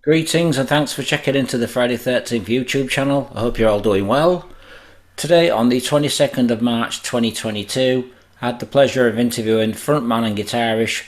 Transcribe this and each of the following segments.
Greetings and thanks for checking into the Friday 13th YouTube channel. I hope you're all doing well. Today, on the 22nd of March 2022, I had the pleasure of interviewing frontman and guitarist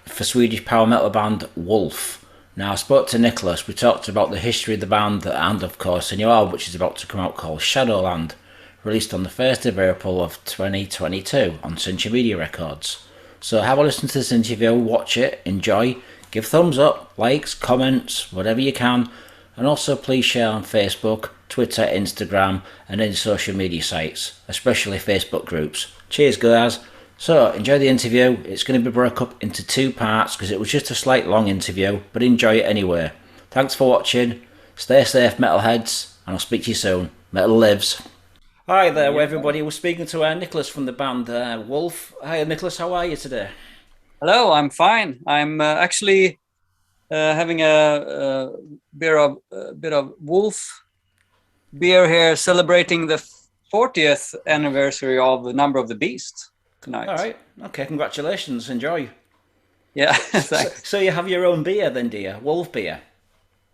for Swedish power metal band Wolf. Now, I spoke to Niklas. We talked about the history of the band and, of course, a new album which is about to come out called Shadowland, released on the 1st of April of 2022 on Century Media Records. So have a listen to this interview, watch it, enjoy. Give thumbs up, likes, comments, whatever you can, and also please share on Facebook, Twitter, Instagram, and any social media sites, especially Facebook groups. Cheers, guys. So, enjoy the interview. It's going to be broke up into two parts because it was just a slight long interview, but enjoy it anyway. Thanks for watching. Stay safe, metalheads, and I'll speak to you soon. Metal lives. Hi there, everybody. We're speaking to Niklas from the band Wolf. Hi, Niklas. How are you today? Hello, I'm fine. I'm actually having a bit of Wolf beer here, celebrating the 40th anniversary of the Number of the Beast tonight. All right. Okay. Congratulations. Enjoy. Yeah. Thanks. So you have your own beer then, do you? Wolf beer.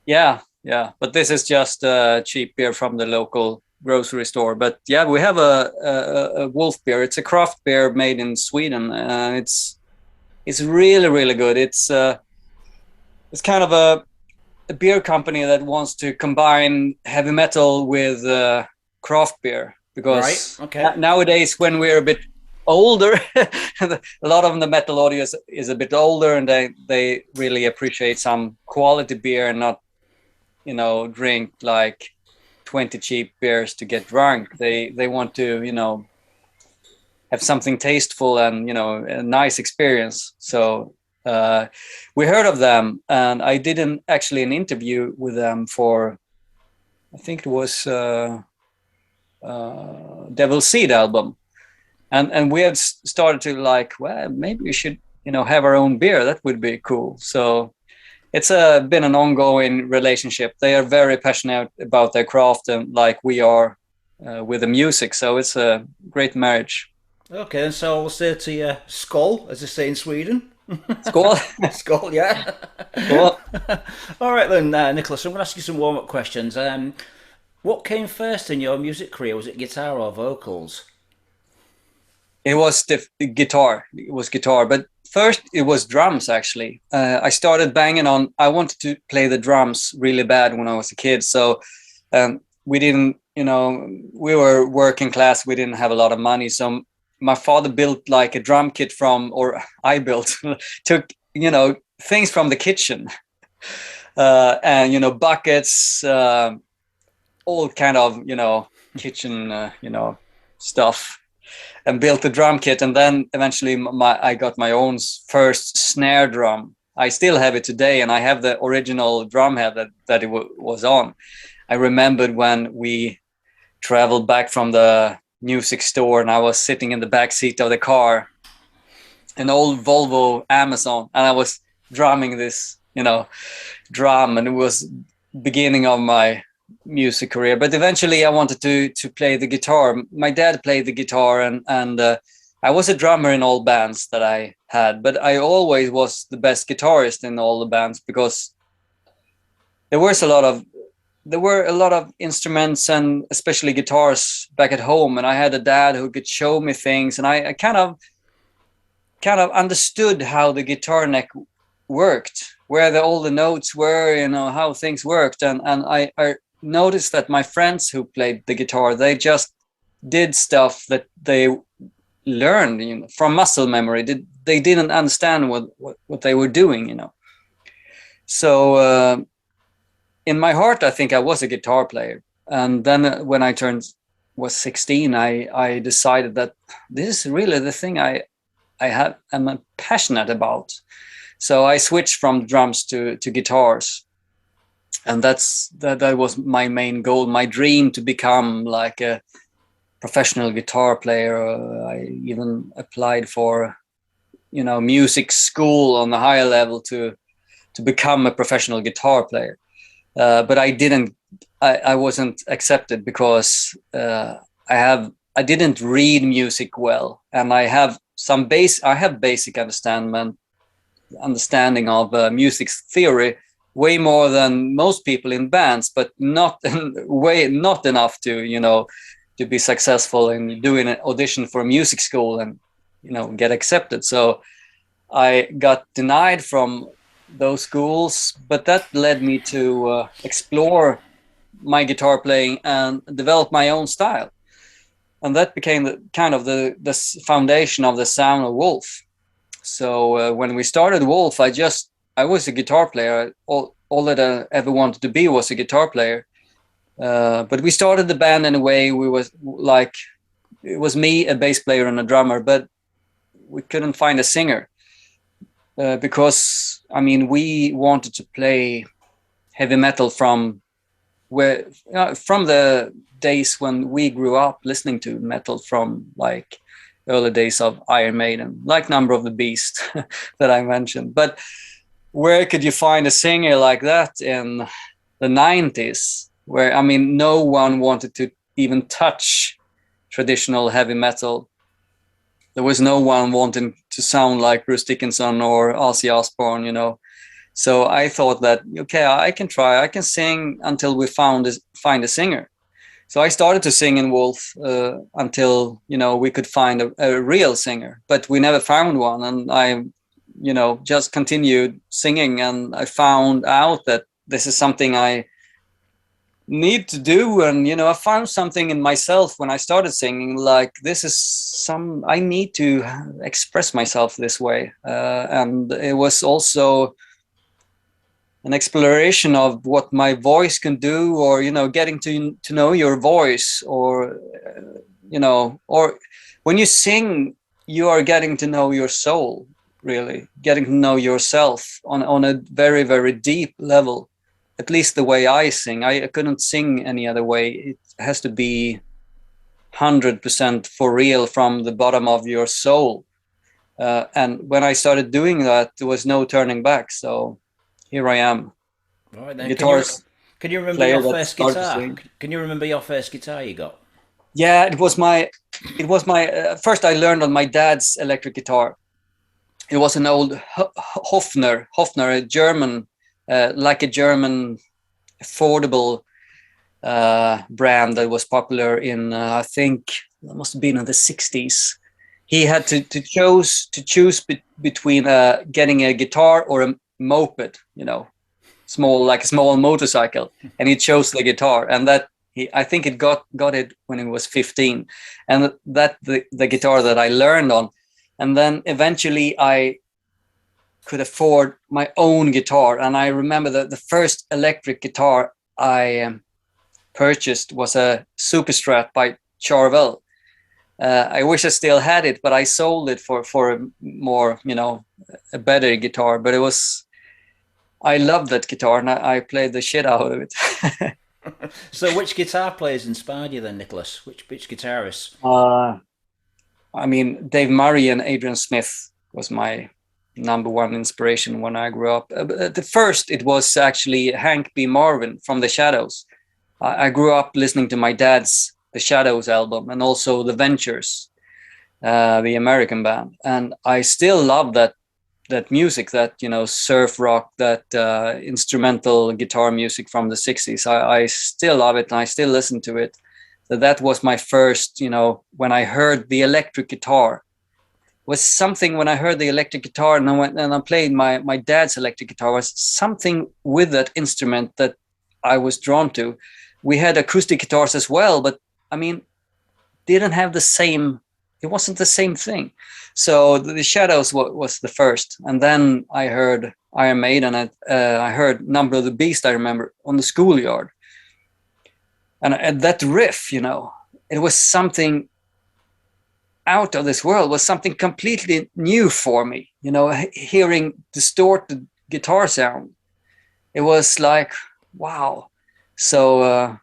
Yeah. But this is just cheap beer from the local grocery store. But yeah, we have a Wolf beer. It's a craft beer made in Sweden. It's really, really good. It's kind of a beer company that wants to combine heavy metal with craft beer, because nowadays, when we're a bit older, a lot of the metal audience is a bit older, and they really appreciate some quality beer and not, drink like 20 cheap beers to get drunk. They want to, have something tasteful and a nice experience. So we heard of them, and I did an interview with them for, I think it was Devil Seed album, and we had started to well, maybe we should have our own beer. That would be cool. So it's been an ongoing relationship. They are very passionate about their craft, and like we are with the music. So it's a great marriage. Okay, and so I'll say to you, skull, as they say in Sweden. Skull. Skull, yeah. Cool. All right then, Niklas, I'm going to ask you some warm-up questions. What came first in your music career? Was it guitar or vocals? It was the guitar. It was guitar, but first it was drums, actually. I started banging on. I wanted to play the drums really bad when I was a kid. So we didn't, we were working class. We didn't have a lot of money. So my father built like a drum kit took, things from the kitchen and, buckets, all kind of, kitchen, stuff, and built a drum kit. And then eventually I got my own first snare drum. I still have it today, and I have the original drum head that it was on. I remembered when we traveled back from the music store, and I was sitting in the back seat of the car, an old Volvo Amazon, and I was drumming this, drum, and it was beginning of my music career. But eventually I wanted to play the guitar. My dad played the guitar, and I was a drummer in all bands that I had, but I always was the best guitarist in all the bands, because there were a lot of instruments, and especially guitars back at home. And I had a dad who could show me things, and I kind of understood how the guitar neck worked, where all the notes were, how things worked. And I noticed that my friends who played the guitar, they just did stuff that they learned, from muscle memory. They didn't understand what they were doing, So in my heart, I think I was a guitar player. And then when I was 16, I decided that this is really the thing I'm passionate about. So I switched from drums to guitars. And that was my main goal, my dream, to become like a professional guitar player. I even applied for, music school on the higher level to become a professional guitar player. But I wasn't accepted, because I didn't read music well, and I have basic understanding of music theory, way more than most people in bands, but not enough to, you know, to be successful in doing an audition for a music school and, you know, get accepted. So I got denied from those schools, but that led me to explore my guitar playing and develop my own style. And that became the foundation of the sound of Wolf. So when we started Wolf, I was a guitar player. All that I ever wanted to be was a guitar player. But we started the band in a way it was me, a bass player, and a drummer, but we couldn't find a singer because I mean we wanted to play heavy metal from the days when we grew up listening to metal, from like early days of Iron Maiden, like Number of the Beast that I mentioned. But where could you find a singer like that in the 90s, where, I mean, no one wanted to even touch traditional heavy metal? There was no one wanting to sound like Bruce Dickinson or Ozzy Osbourne, you know. So I thought that, okay, I can sing until we find a singer. So I started to sing in Wolf until, you know, we could find a real singer, but we never found one. And I, you know, just continued singing, and I found out that this is something I need to do. And, you know, I found something in myself when I started singing, like, I need to express myself this way. And it was also an exploration of what my voice can do, or, you know, getting to know your voice, or, you know, or when you sing, you are getting to know your soul, really getting to know yourself on a very, very deep level. At least the way I sing, I couldn't sing any other way. It has to be 100% for real from the bottom of your soul. And when I started doing that, there was no turning back. So here I am. Right then, can you remember player your that first started to guitar? sing. Can you remember your first guitar you got? Yeah, it was my first. I learned on my dad's electric guitar. It was an old Hofner, a German, like a German affordable brand that was popular in I think it must have been in the 60s. He had to choose between getting a guitar or a moped, you know, like a small motorcycle, and he chose the guitar. And that I think it got it when he was 15, and that the guitar that I learned on. And then eventually I could afford my own guitar. And I remember that the first electric guitar I purchased was a Super Strat by Charvel. I wish I still had it, but I sold it for a more, you know, a better guitar. But I loved that guitar, and I played the shit out of it. So, which guitar players inspired you then, Niklas? Which guitarists? I mean, Dave Murray and Adrian Smith was my number one inspiration when I grew up. The first, it was actually Hank B. Marvin from The Shadows. I grew up listening to my dad's The Shadows album, and also The Ventures, the American band. And I still love that music, that, you know, surf rock, that instrumental guitar music from the 60s. I still love it, and I still listen to it. So that was my first, you know, when I heard the electric guitar. Was something when I heard the electric guitar, and I went and I played my dad's electric guitar, was something with that instrument that I was drawn to. We had acoustic guitars as well, but I mean, didn't have the same. It wasn't the same thing. So the Shadows was the first, and then I heard Iron Maiden. I heard Number of the Beast. I remember on the schoolyard, and that riff, you know, it was something out of this world. Was something completely new for me. You know, hearing distorted guitar sound, it was like, wow. So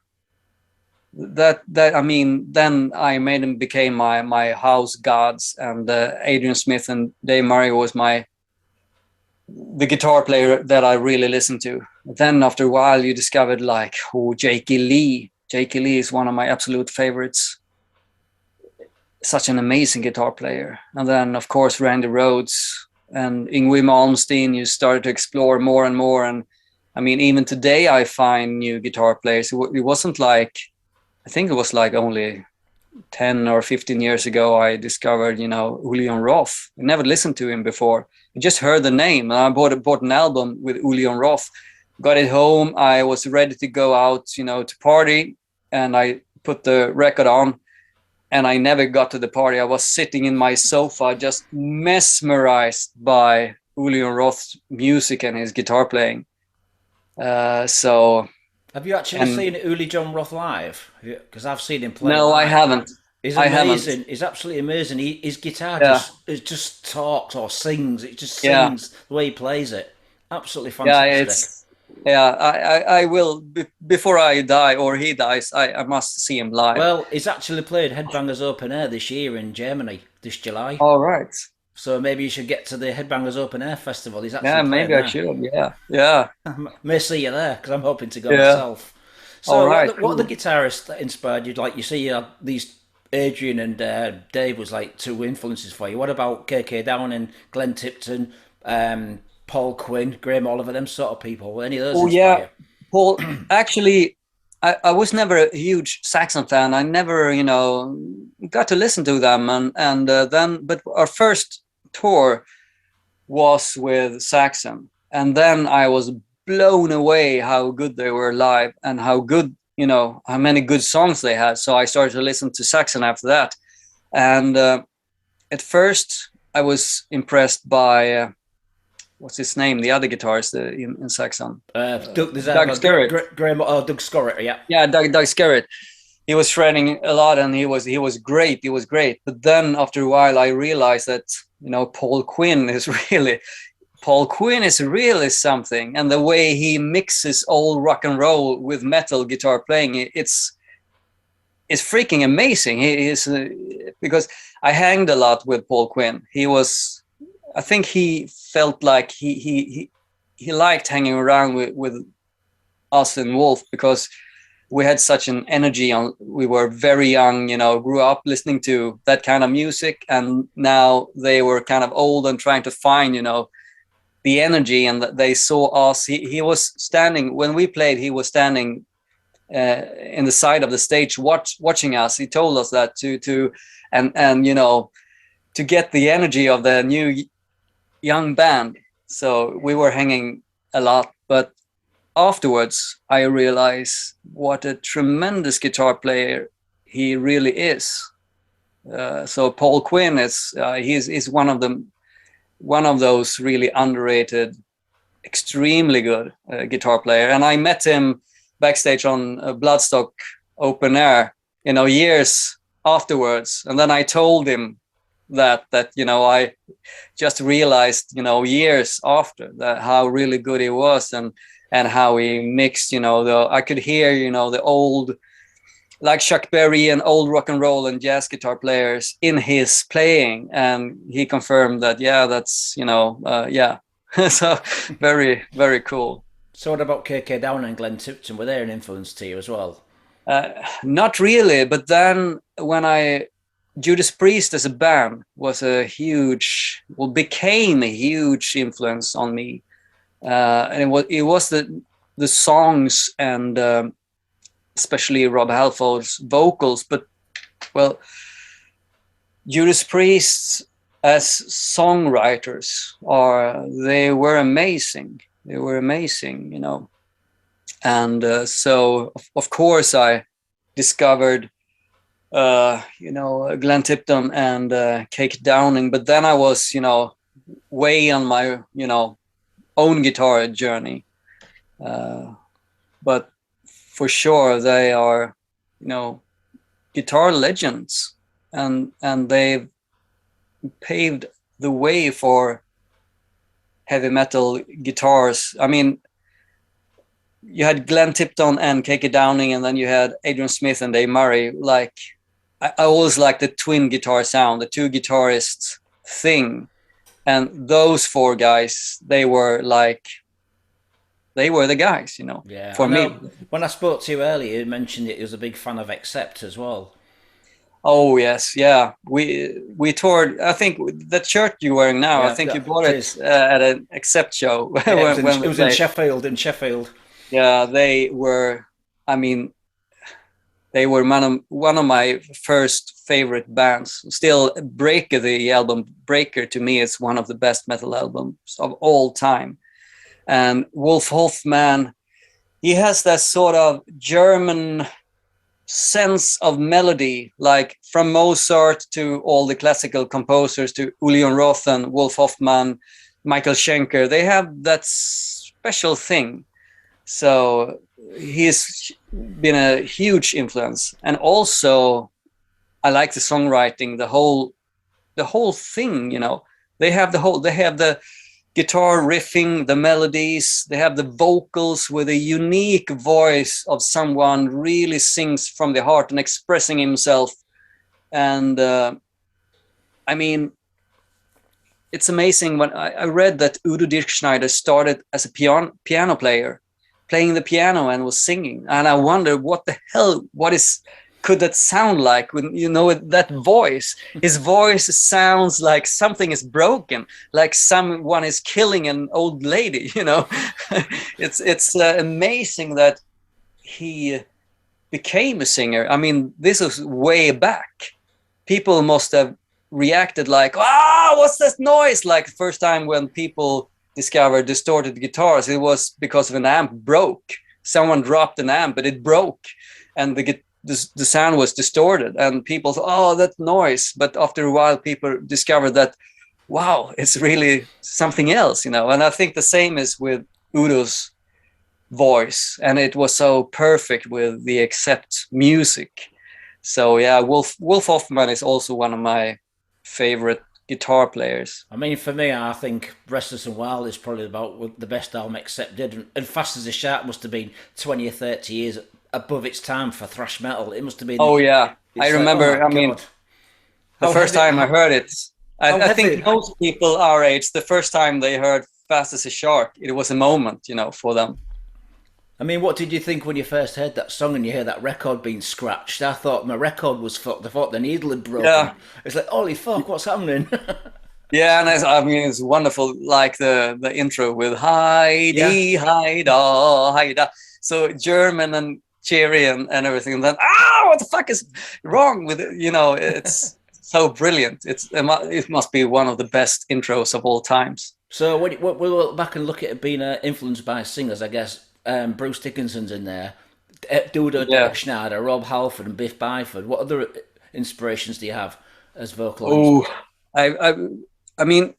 that I mean, then Iron Maiden became my house gods, and Adrian Smith and Dave Murray was the guitar player that I really listened to. Then after a while, you discovered like, Jakey Lee. Jakey Lee is one of my absolute favorites. Such an amazing guitar player. And then of course Randy Rhoads and Yngwie Malmsteen. You started to explore more and more, and I mean, even today I find new guitar players. It wasn't like, I think it was like only 10 or 15 years ago I discovered, you know, Julian Roth. I never listened to him before. I just heard the name, and I bought an album with Julian Roth, got it home. I was ready to go out, you know, to party, and I put the record on, and I never got to the party. I was sitting in my sofa just mesmerized by Julian Roth's music and his guitar playing. So Have you actually seen Uli John Roth live? Because I've seen him play no, live. I haven't. He's I amazing. haven't. He's absolutely amazing. His guitar Yeah. just talks or sings. It just Yeah. sings the way he plays it. Absolutely Yeah, fantastic. I will before I die or he dies. I must see him live. Well, he's actually played Headbangers Open Air this year in Germany this July. All right. So maybe you should get to the Headbangers Open Air Festival. He's actually Yeah, playing maybe there. I should. Yeah, yeah, May see you there because I'm hoping to go yeah. myself. All So, right. what are the guitarists that inspired you? Like you see, you had these Adrian and Dave was like two influences for you. What about KK Downing, Glenn Tipton, Paul Quinn, Graham Oliver, them sort of people? Will any of those Oh inspire yeah, you? Paul. Actually, I was never a huge Saxon fan. I never, you know, got to listen to them, and then, but our first tour was with Saxon, and then I was blown away how good they were live and how good, you know, how many good songs they had. So I started to listen to Saxon after that, and at first I was impressed by what's his name, the other guitarist in Saxon, Doug Skerritt. Graham, Doug Skerritt, yeah. Yeah, Doug Skerritt. He was shredding a lot, and he was great. He was great. But then after a while, I realized that, you know, Paul Quinn is really something, and the way he mixes old rock and roll with metal guitar playing, it's freaking amazing. He is because I hanged a lot with Paul Quinn. I think he felt like he liked hanging around with us and Wolf because we had such an energy. We were very young, you know, grew up listening to that kind of music, and now they were kind of old and trying to find, you know, the energy. And they saw us. He was standing when we played. He was standing in the side of the stage, watching us. He told us that and you know, to get the energy of the new young band. So we were hanging a lot, but afterwards I realized what a tremendous guitar player he really is. So Paul Quinn is he's one of those really underrated, extremely good guitar player. And I met him backstage on Bloodstock Open Air, you know, years afterwards. And then I told him that you know, I just realized, you know, years after that how really good he was, and how he mixed, you know, I could hear, you know, the old, like Chuck Berry and old rock and roll and jazz guitar players in his playing, and he confirmed that, yeah, that's, you know, yeah. So very, very cool. So what about KK Downing and Glenn Tipton? Were they an influence to you as well? Not really, but then when Judas Priest as a band became a huge influence on me, and it was the songs and especially Rob Halford's vocals. But well, Judas Priest as songwriters they were amazing. They were amazing, you know, and so of course I discovered you know, Glenn Tipton and KK Downing, but then I was, you know, way on my, you know, own guitar journey. But for sure they are, you know, guitar legends, and they've paved the way for heavy metal guitars. I mean, you had Glenn Tipton and KK Downing, and then you had Adrian Smith and Dave Murray. Like, I always liked the twin guitar sound, the two guitarists thing. And those four guys, they were the guys, you know. Yeah, for me. When I spoke to you earlier, you mentioned that you was a big fan of Accept as well. Oh yes, yeah. We toured. I think the shirt you're wearing now. Yeah, I think you bought it it is. At an Accept show Yeah, when it we was in played. Sheffield. In Sheffield. Yeah, they were. I mean, they were one of my first favorite bands. Still, Breaker, the album Breaker, to me is one of the best metal albums of all time. And Wolf Hoffmann, he has that sort of German sense of melody, like from Mozart to all the classical composers to Ulion Roth and Wolf Hoffmann, Michael Schenker. They have that special thing. So he's been a huge influence. And also, I like the songwriting, the whole thing. They have the guitar riffing, the melodies, they have the vocals with a unique voice of someone really sings from the heart and expressing himself. And I mean, it's amazing when I read that Udo Dirkschneider started as a piano player, playing the piano and was singing. And I wonder what the hell, could that sound like when that voice? His voice sounds like something is broken, like someone is killing an old lady. It's amazing that he became a singer. I mean, this was way back. People must have reacted like, what's that noise? Like the first time when people discovered distorted guitars, it was because of an amp broke. Someone dropped an amp, but it broke, and the sound was distorted, and people thought, that noise. But after a while, people discovered that, wow, it's really something else, And I think the same is with Udo's voice, and it was so perfect with the Accept music. So yeah, Wolf Hoffmann is also one of my favorite guitar players. I mean, for me, I think Restless and Wild is probably about the best album Accept did, and Fast as a Shark must have been 20 or 30 years above its time for thrash metal. It must have been. Oh yeah, I remember. I mean, the first time I heard it, I think most people our age, the first time they heard Fast as a Shark, it was a moment, for them. I mean, what did you think when you first heard that song and you hear that record being scratched? I thought my record was fucked. I thought the needle had broken. Yeah. It's like, holy fuck, what's happening? Yeah, and it's wonderful, like the intro with Heidi, Haida, Haida. So German and cheery and everything. And then, what the fuck is wrong with it? It's so brilliant. It must be one of the best intros of all times. So when we look back and look at it being influenced by singers, I guess Bruce Dickinson's in there, Udo Dirkschneider, Rob Halford and Biff Byford. What other inspirations do you have as vocalists? Oh, I mean,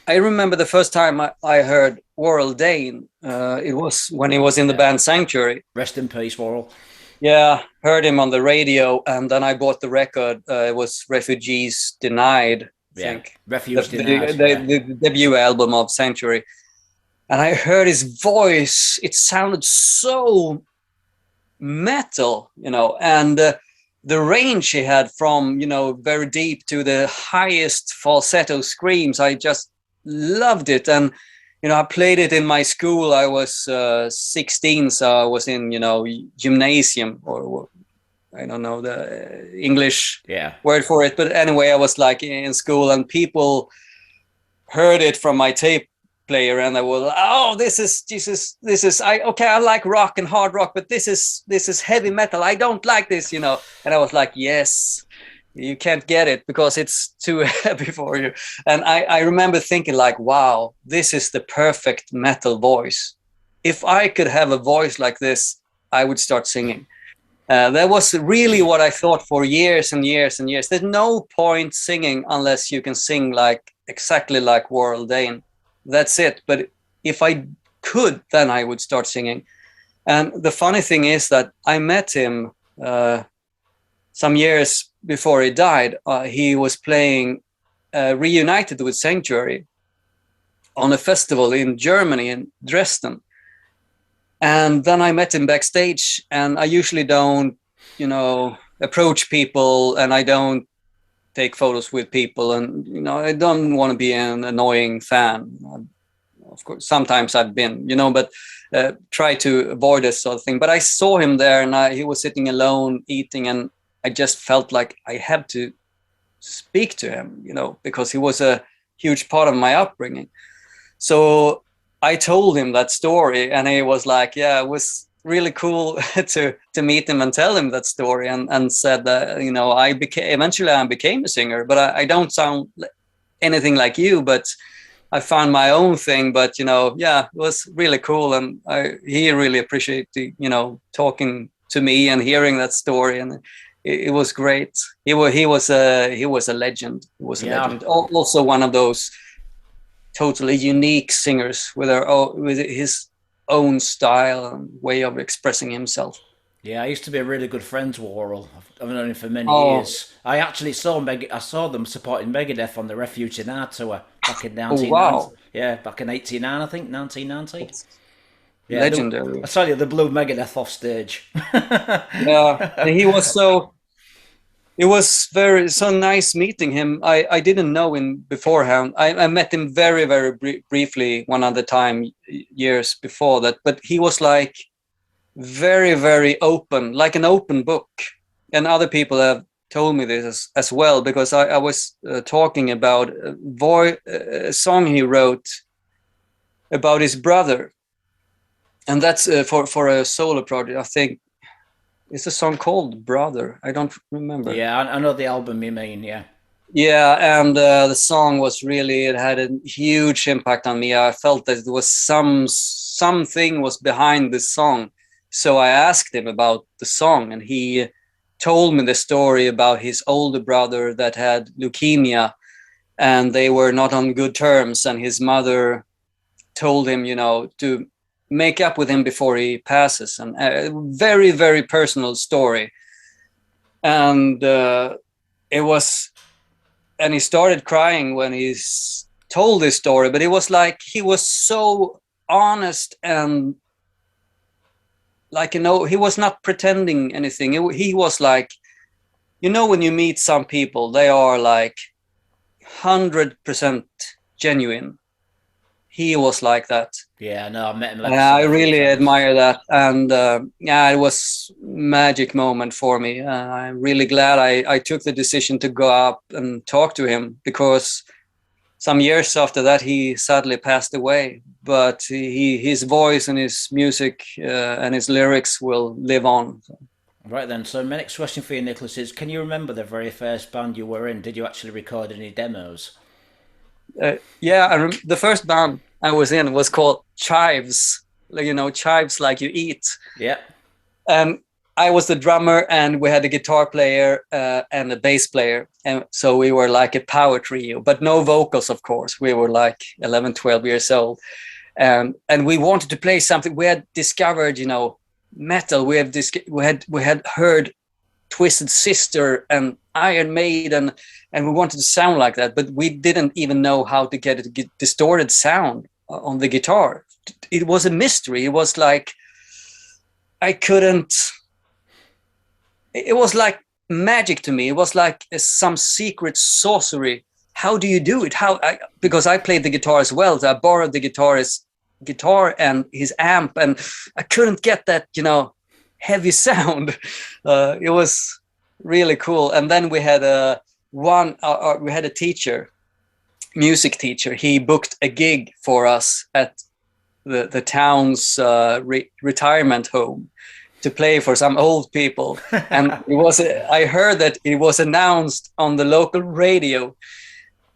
I remember the first time I heard Warrell Dane. It was when he was in the band Sanctuary. Rest in peace, Warrell. Yeah, heard him on the radio, and then I bought the record. It was Refugees Denied, I think. Refugees Denied. The debut album of Sanctuary. And I heard his voice. It sounded so metal, and the range he had from, very deep to the highest falsetto screams. I just loved it. And, I played it in my school. I was 16, so I was in, gymnasium, or I don't know the English word for it. But anyway, I was like in school, and people heard it from my tape player, and I was, this is I like rock and hard rock, but this is heavy metal. I don't like this, And I was like, yes, you can't get it because it's too heavy for you. And I remember thinking like, wow, this is the perfect metal voice. If I could have a voice like this, I would start singing. That was really what I thought for years and years and years. There's no point singing unless you can sing exactly like Warrell Dane. That's it. But if I could, then I would start singing. And the funny thing is that I met him some years before he died. He was playing Reunited with Sanctuary on a festival in Germany, in Dresden. And then I met him backstage, and I usually don't, approach people, and I don't take photos with people, and I don't want to be an annoying fan. Of course, sometimes I've been, but try to avoid this sort of thing. But I saw him there, and he was sitting alone eating, and I just felt like I had to speak to him, you know, because he was a huge part of my upbringing. So I told him that story, and he was like, yeah, it was really cool to meet him and tell him that story, and said that, you know, I became a singer, but I don't sound anything like you, but I found my own thing. But, you know, yeah, it was really cool, and he really appreciated, you know, talking to me and hearing that story, and it was great. He was a legend. He was a legend. Also one of those totally unique singers with his own style and way of expressing himself. Yeah, I used to be a really good friends with Warhol. I've known him for many Oh, years. I actually saw them supporting Megadeth on the Refuge in Art tour back in oh 1990. wow, Yeah, back in 89, I think, 1990. that's Yeah, legendary. I saw you, they blew Megadeth off stage. Yeah, and it was so nice meeting him. I didn't know him beforehand. I met him very, very briefly one other time years before that, but he was like very, very open, like an open book. And other people have told me this as well, because I was talking about a song he wrote about his brother, and that's for a solo project. I think it's a song called Brother. I don't remember. Yeah, I know the album you mean, yeah. Yeah, and the song was really, it had a huge impact on me. I felt that there was something was behind this song. So I asked him about the song, and he told me the story about his older brother that had leukemia, and they were not on good terms, and his mother told him, you know, to make up with him before he passes. And a very, very personal story. And it was, and he started crying when he told this story, but it was like he was so honest, and like, you know, he was not pretending anything. He was like, you know, when you meet some people, they are like 100% genuine. He was like that. Yeah, no, I met him I a few really times. admire that, and yeah, it was magic moment for me. I'm really glad I took the decision to go up and talk to him, because some years after that he sadly passed away. But his voice and his music and his lyrics will live on. Right then, so my next question for you, Nicholas, is can you remember the very first band you were in? Did you actually record any demos? Yeah, the first band I was in was called Chives. Like, you know, chives like you eat. Yeah. And I was the drummer, and we had a guitar player and a bass player. And so we were like a power trio, but no vocals, of course. We were like 11, 12 years old. And we wanted to play something. We had discovered, you know, metal. We had heard Twisted Sister and Iron Maiden, and we wanted to sound like that, but we didn't even know how to get a distorted sound on the guitar. It was a mystery. It was like I couldn't. It was like magic to me. It was like some secret sorcery. How do you do it? Because I played the guitar as well. So I borrowed the guitarist's guitar and his amp, and I couldn't get that, you know, heavy sound. It was really cool. And then we had a teacher, music teacher. He booked a gig for us at the town's retirement home to play for some old people. And I heard that it was announced on the local radio,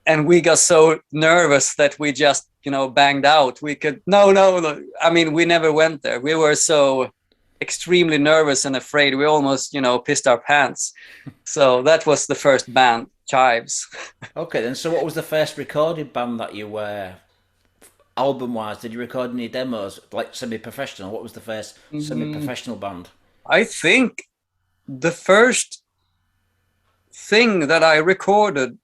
and we got so nervous that we just, you know, banged out. No. I mean, we never went there. We were so extremely nervous and afraid. We almost, you know, pissed our pants. So that was the first band, Chives. Okay, then. So, what was the first recorded band that you were? Album-wise, did you record any demos, like semi-professional? What was the first semi-professional band? I think the first thing that I recorded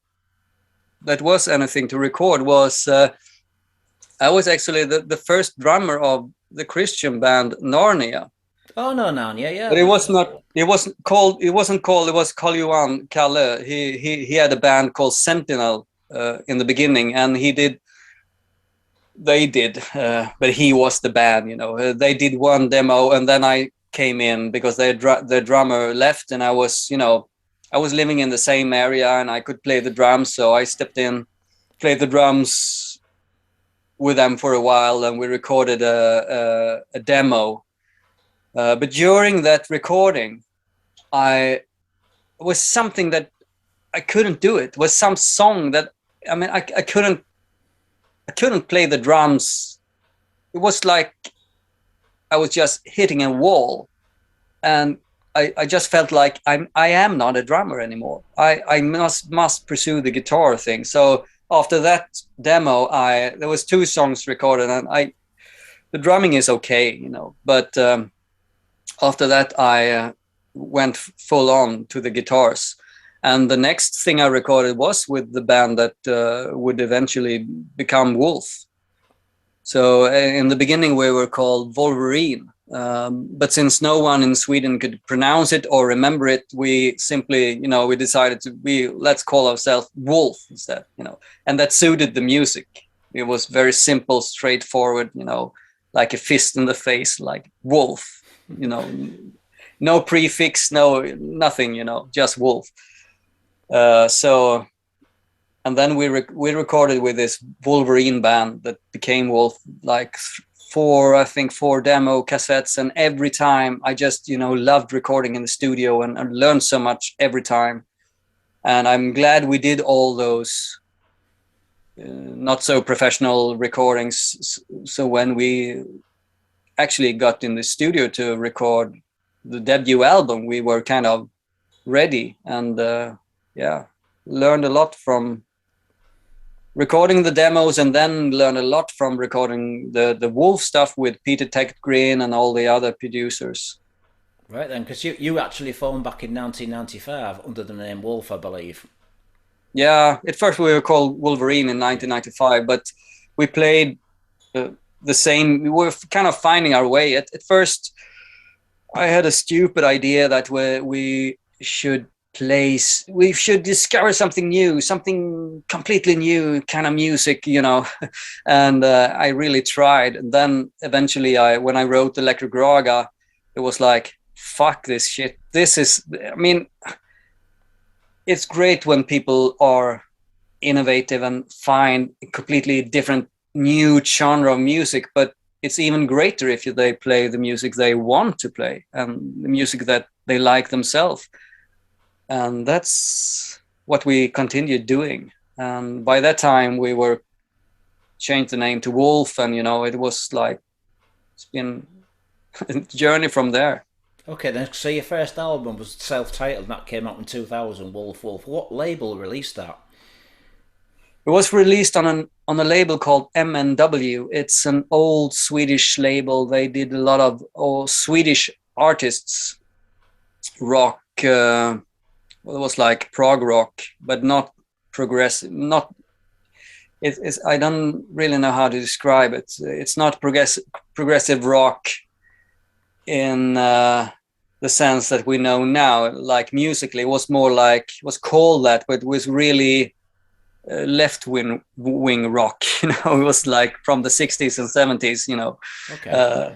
that was anything to record was I was actually the first drummer of the Christian band Narnia. Oh no, Narnia, yeah. But it wasn't called Karl-Johan Kalle. He had a band called Sentinel in the beginning, and but he was the band, you know. They did one demo, and then I came in because the drummer left, and I was, you know, I was living in the same area and I could play the drums, so I stepped in, played the drums with them for a while, and we recorded a demo. But during that recording, it was something that I couldn't do. It was some song that, I mean, I couldn't play the drums. It was like I was just hitting a wall, and I just felt like I am not a drummer anymore. I must pursue the guitar thing. So after that demo, there was 2 songs recorded, and the drumming is okay, you know. But after that, I went full on to the guitars. And the next thing I recorded was with the band that would eventually become Wolf. So in the beginning, we were called Wolverine. But since no one in Sweden could pronounce it or remember it, we simply, you know, we decided let's call ourselves Wolf instead, you know, and that suited the music. It was very simple, straightforward, you know, like a fist in the face, like Wolf, you know, no prefix, nothing, you know, just Wolf. So, and then we recorded with this Wolverine band that became Wolf, like 4 demo cassettes. And every time I just, you know, loved recording in the studio and learned so much every time. And I'm glad we did all those not so professional recordings. So when we actually got in the studio to record the debut album, we were kind of ready, and learned a lot from recording the demos, and then learned a lot from recording the Wolf stuff with Peter Tägtgren and all the other producers. Right then, because you actually formed back in 1995 under the name Wolf, I believe. Yeah, at first we were called Wolverine in 1995, but we played the same. We were kind of finding our way. At first, I had a stupid idea that we should discover something new, something completely new kind of music, you know. And I really tried. And then eventually, when I wrote Electric Raga, it was like, fuck this shit. I mean, it's great when people are innovative and find a completely different new genre of music, but it's even greater if they play the music they want to play and the music that they like themselves. And that's what we continued doing. And by that time, we were changed the name to Wolf, and you know, it was like it's been a journey from there. Okay, then. So your first album was self-titled, and that came out in 2000. Wolf. What label released that? It was released on a label called MNW. It's an old Swedish label. They did a lot of Swedish artists, rock. It was like prog rock, but not progressive. It's I don't really know how to describe it. It's not progressive rock in the sense that we know now. Like musically, it was more like, it was called that, but it was really left wing rock. You know, it was like from the 60s and 70s. You know, okay.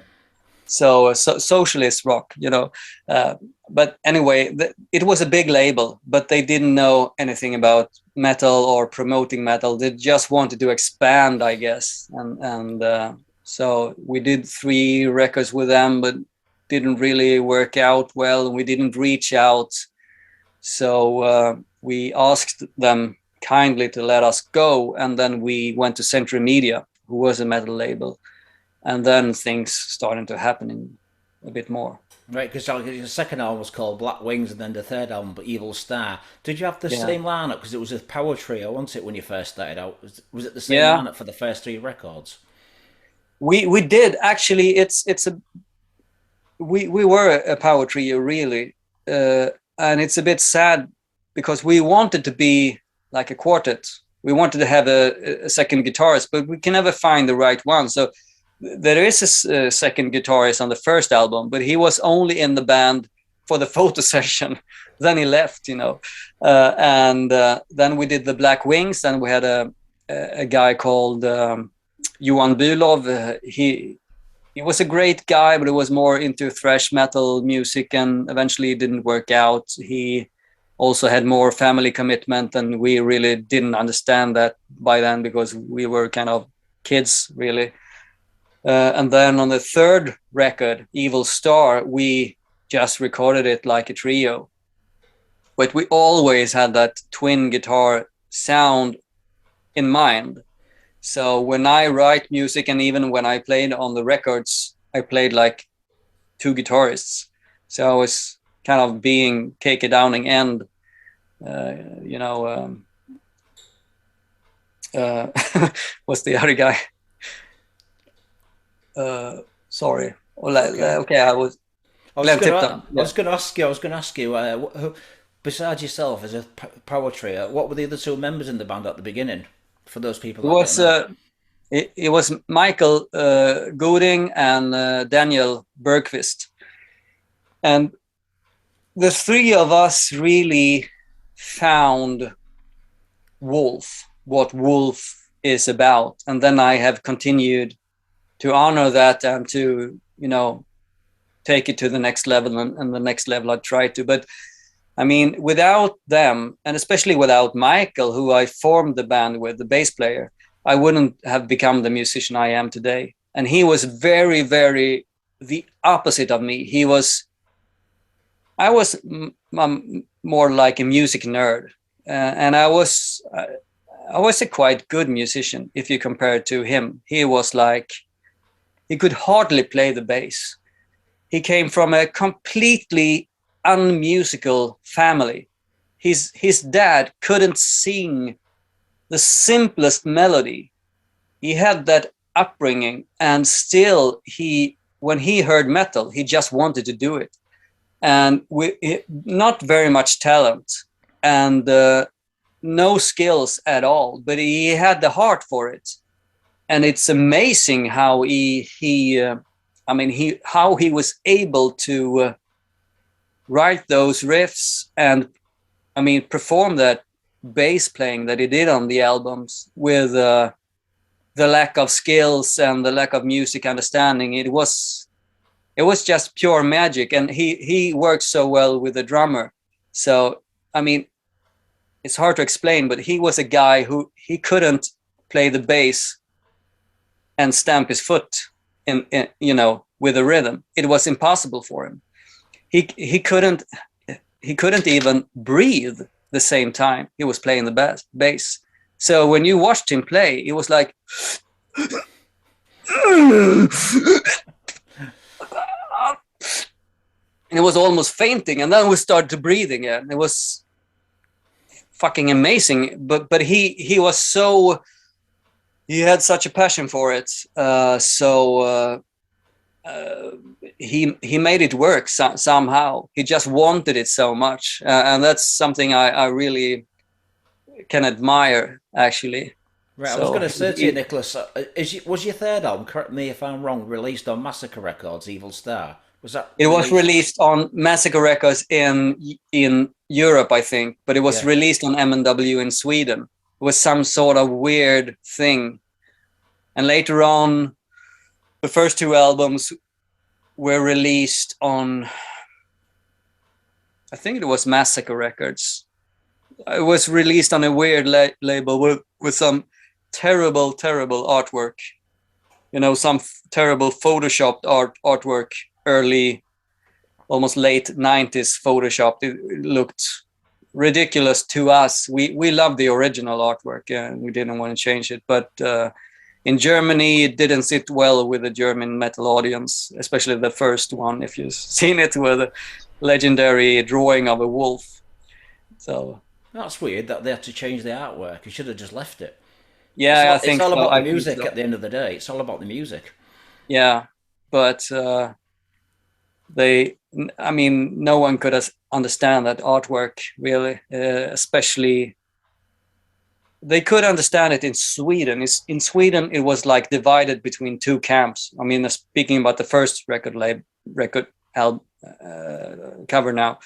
So socialist rock. You know, but anyway, it was a big label, but they didn't know anything about metal or promoting metal. They just wanted to expand, I guess, and so we did 3 records with them, but didn't really work out well. We didn't reach out, so we asked them kindly to let us go, and then we went to Century Media, who was a metal label, and then things started to happen a bit more. Right, because the second album was called Black Wings, and then the third album, Evil Star. Did you have the same lineup? Because it was a power trio, wasn't it, when you first started out? Was it the same lineup for the first 3 records? We did actually. We were a power trio, really, and it's a bit sad because we wanted to be like a quartet. We wanted to have a second guitarist, but we can never find the right one. So there is a second guitarist on the first album, but he was only in the band for the photo session. Then he left, you know, and then we did the Black Wings, and we had a guy called Johan Bülow. He was a great guy, but he was more into thrash metal music, and eventually it didn't work out. He also had more family commitment, and we really didn't understand that by then because we were kind of kids, really. And then on the third record, Evil Star, we just recorded it like a trio. But we always had that twin guitar sound in mind. So when I write music, and even when I played on the records, I played like two guitarists. So I was kind of being K.K. Downing and, what's the other guy? Sorry. Okay, I was going to ask you. Besides yourself as a power trio, what were the other two members in the band at the beginning? For those people, it was Michael Goding and Daniel Bergqvist, and the three of us really found what Wolf is about, and then I have continued to honor that and to take it to the next level, and the next level I try to. But I mean, without them, and especially without Michael, who I formed the band with, the bass player, I wouldn't have become the musician I am today. And he was very, very the opposite of me. I was more like a music nerd, and I was a quite good musician if you compare it to him. He was like, he could hardly play the bass. He came from a completely unmusical family. His dad couldn't sing the simplest melody. He had that upbringing, and still when he heard metal, he just wanted to do it. And not very much talent and no skills at all, but he had the heart for it. And it's amazing how how he was able to write those riffs and perform that bass playing that he did on the albums with the lack of skills and the lack of music understanding. It was just pure magic, and he worked so well with the drummer. So it's hard to explain, but he was a guy who he couldn't play the bass and stamp his foot in with a rhythm. It was impossible for him. He couldn't even breathe the same time he was playing the bass. So when you watched him play, it was like and it was almost fainting, and then we started breathing again. It was fucking amazing. But he was so, he had such a passion for it. He made it work somehow. He just wanted it so much, and that's something I really can admire, actually. Right, I was going to say to you, Niklas, was your third album, correct me if I'm wrong, released on Massacre Records, Evil Star? Was that? It was released on Massacre Records in Europe, I think, but it was released on M&W in Sweden. It was some sort of weird thing. And later on, the first two albums were released on, I think it was Massacre Records. It was released on a weird label with some terrible artwork. Some terrible photoshopped artwork, early, almost late 90s photoshopped. It looked ridiculous to us. We loved the original artwork, and we didn't want to change it. But in Germany, it didn't sit well with the German metal audience, especially the first one, if you've seen it, with a legendary drawing of a wolf. So that's weird that they had to change the artwork. You should have just left it. Yeah, I think it's all about the music at the end of the day. It's all about the music. Yeah, but no one could understand that artwork, really, especially. They could understand it in Sweden. In Sweden, it was like divided between two camps. Speaking about the first record album cover now,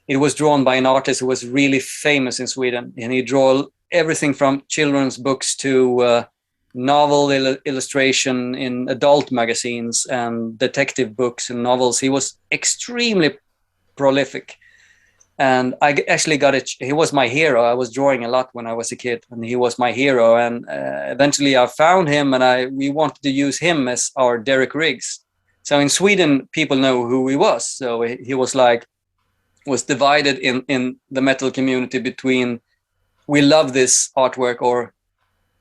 it was drawn by an artist who was really famous in Sweden, and he drew everything from children's books to novel illustration in adult magazines and detective books and novels. He was extremely prolific. And I actually got it. He was my hero. I was drawing a lot when I was a kid, and he was my hero. And eventually, I found him, and we wanted to use him as our Derek Riggs. So in Sweden, people know who he was. So he was divided in the metal community between we love this artwork or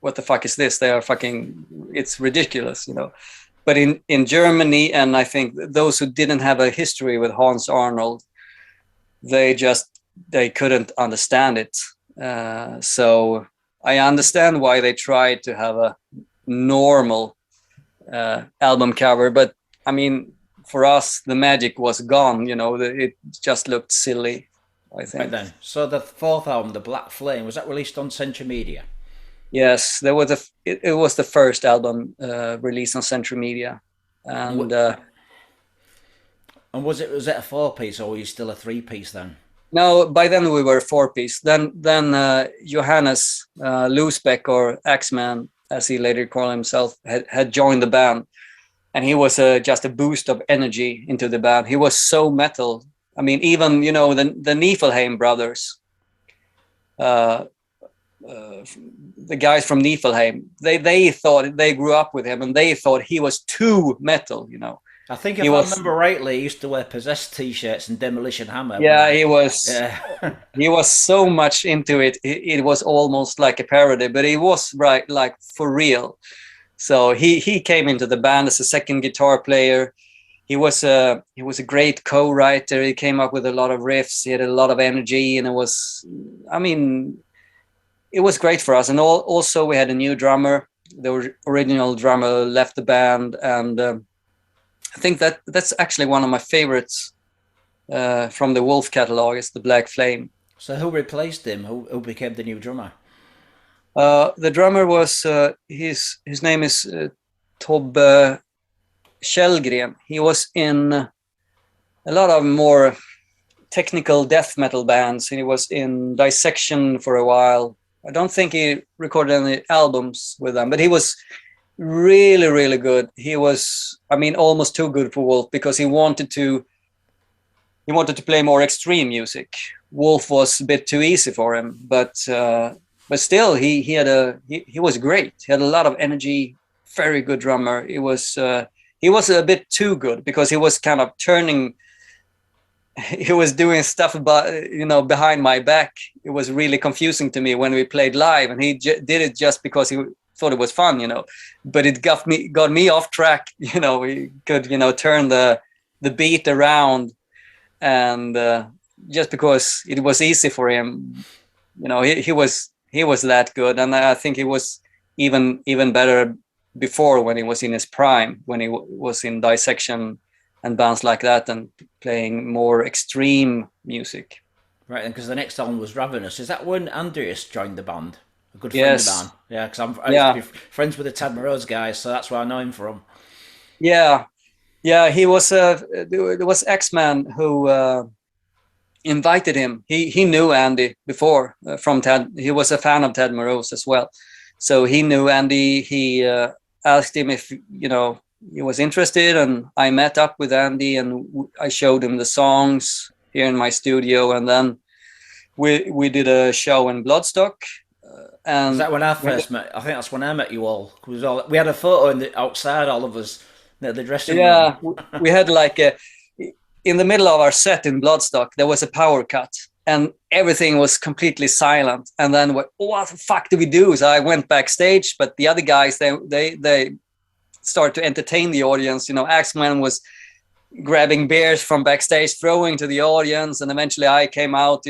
what the fuck is this? They are fucking. It's ridiculous, you know. But in Germany, and I think those who didn't have a history with Hans Arnold, they couldn't understand it. So I understand why they tried to have a normal album cover, but I mean, for us, the magic was gone. You know, it just looked silly, I think. Right then. So the fourth album, The Black Flame, was that released on Century Media? Yes, it was the first album released on Century Media, and was it a 4-piece or were you still a 3-piece then? No, by then we were 4-piece. Then Johannes Loosbeck, or Axeman, as he later called himself, had joined the band, and he was just a boost of energy into the band. He was so metal. I mean, even the Niflheim brothers, the guys from Niflheim, they thought they grew up with him, and they thought he was too metal. You know. I think if I remember rightly, he used to wear Possessed t-shirts and Demolition Hammer. Yeah, he was. Yeah. He was so much into it. It was almost like a parody, but he was like for real. So he came into the band as a second guitar player. He was a great co-writer. He came up with a lot of riffs. He had a lot of energy, and it was great for us. And also we had a new drummer. The original drummer left the band, and I think that's actually one of my favorites from the Wolf catalog. Is the Black Flame. So who replaced him? Who became the new drummer? The drummer was his name is Tobbe Kjellgren. He was in a lot of more technical death metal bands. He was in Dissection for a while. I don't think he recorded any albums with them, but he was really, really good. He was, I mean, almost too good for Wolf, because he wanted to play more extreme music. Wolf was a bit too easy for him, but still he was great. He had a lot of energy, very good drummer. He was a bit too good, because he was kind of turning. He was doing stuff about, behind my back. It was really confusing to me when we played live, and he did it just because he thought it was fun, but it got me off track. We could, turn the beat around, and just because it was easy for him, he was that good. And I think he was even better before, when he was in his prime, when he was in Dissection and bands like that, and playing more extreme music. Right, and because the next album was Ravenous. Is that when Andreas joined the band? A good friend of mine. Yeah, because I used to be friends with the Tad Morose guys, so that's where I know him from. Yeah, he was. There was X-Man who invited him. He knew Andy before from Tad. He was a fan of Tad Morose as well, so he knew Andy. He asked him if he was interested, and I met up with Andy, and I showed him the songs here in my studio, and then we did a show in Bloodstock. And is that when I first met? I think that's when I met you all. We had a photo outside, all of us, the dressing room. Yeah, we had in the middle of our set in Bloodstock, there was a power cut, and everything was completely silent. And then what the fuck do we do? So I went backstage, but the other guys, they started to entertain the audience. Axeman was grabbing beers from backstage, throwing to the audience, and eventually I came out,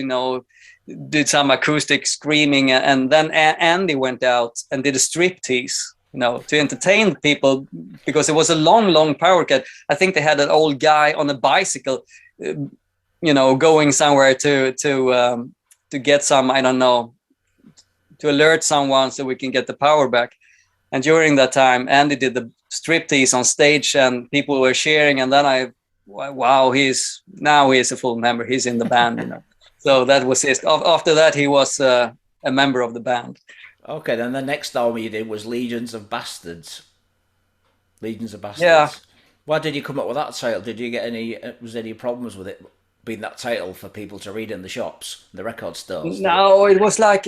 did some acoustic screaming, and then Andy went out and did a striptease, to entertain people, because it was a long power cut. I think they had an old guy on a bicycle, going somewhere to get some, I don't know, to alert someone so we can get the power back. And during that time, Andy did the striptease on stage, and people were cheering. And then wow, he is a full member. He's in the band, So that was it. After that, he was a member of the band. Okay, then the next album you did was Legions of Bastards. Legions of Bastards. Yeah. Why did you come up with that title? Did you get any problems with it been that title for people to read in the shops, the record stores? No, it was like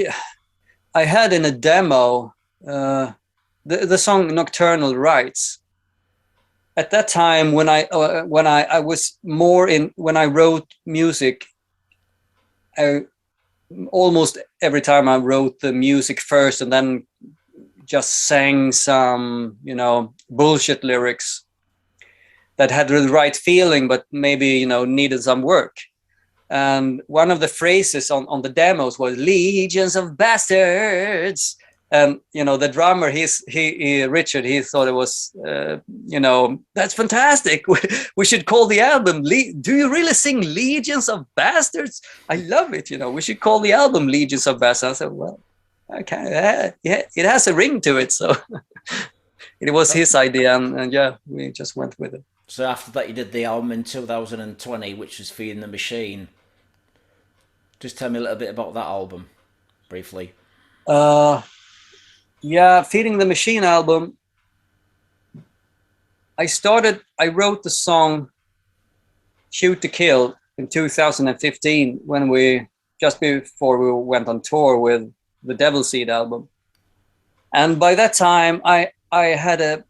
I had in a demo the song Nocturnal Rites. At that time, when I was more in, when I wrote music, almost every time I wrote the music first and then just sang some, you know, bullshit lyrics that had the right feeling, but maybe, you know, needed some work. And one of the phrases on the demos was "legions of bastards." And, you know, the drummer, Richard, he thought it was, you know, that's fantastic. We should call the album, do you really sing Legions of Bastards? I love it. You know, we should call the album Legions of Bastards. I said, well, okay, yeah, it has a ring to it. So it was his idea. And yeah, we just went with it. So after that, you did the album in 2020, which was Feeding the Machine. Just tell me a little bit about that album, briefly. Yeah, Feeding the Machine album. I wrote the song Shoot to Kill in 2015 when just before we went on tour with the Devil Seed album. And by that time, I had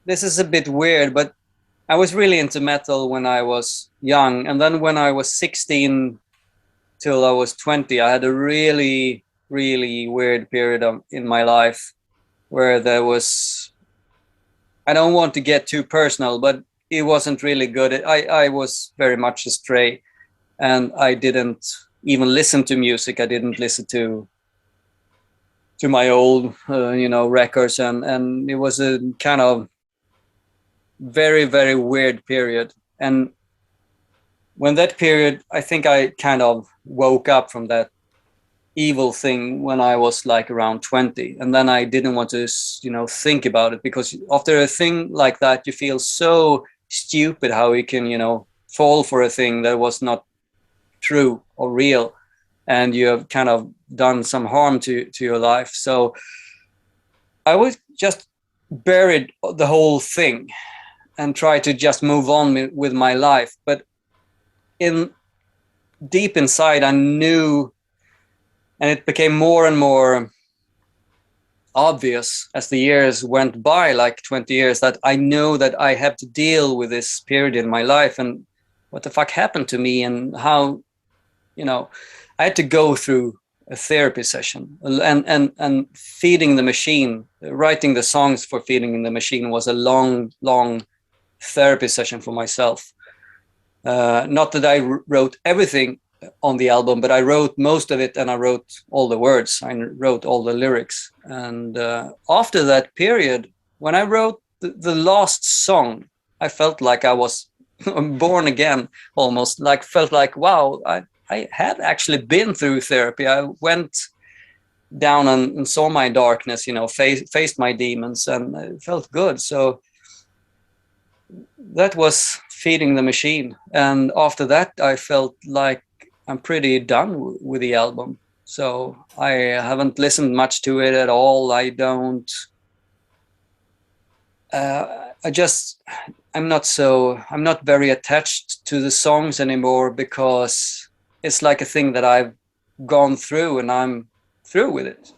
this is a bit weird, but I was really into metal when I was young. And then when I was 16 till I was 20, I had a really weird period in my life where there was, I don't want to get too personal, but it wasn't really good. I was very much astray, and I didn't even listen to music. I didn't listen to my old you know, records, and it was a kind of very weird period. And when that period, I think I kind of woke up from that evil thing when I was like around 20, and then I didn't want to, you know, think about it, because after a thing like that, you feel so stupid how you can, you know, fall for a thing that was not true or real, and you have kind of done some harm to your life. So I was just buried the whole thing and try to just move on with my life. But deep inside, I knew, and it became more and more obvious as the years went by, like 20 years, that I know that I have to deal with this period in my life and what the fuck happened to me, and how, you know, I had to go through a therapy session. And Feeding the Machine, writing the songs for Feeding the Machine was a long therapy session for myself. Not that I wrote everything on the album, but I wrote most of it, and I wrote all the words, I wrote all the lyrics. And after that period, when I wrote the last song, I felt like I was born again, almost, like felt like, wow, I had actually been through therapy. I went down and saw my darkness, you know, faced my demons, and it felt good. So that was Feeding the Machine. And after that, I felt like I'm pretty done with the album. So I haven't listened much to it at all. I don't, I'm not very attached to the songs anymore, because it's like a thing that I've gone through and I'm through with it.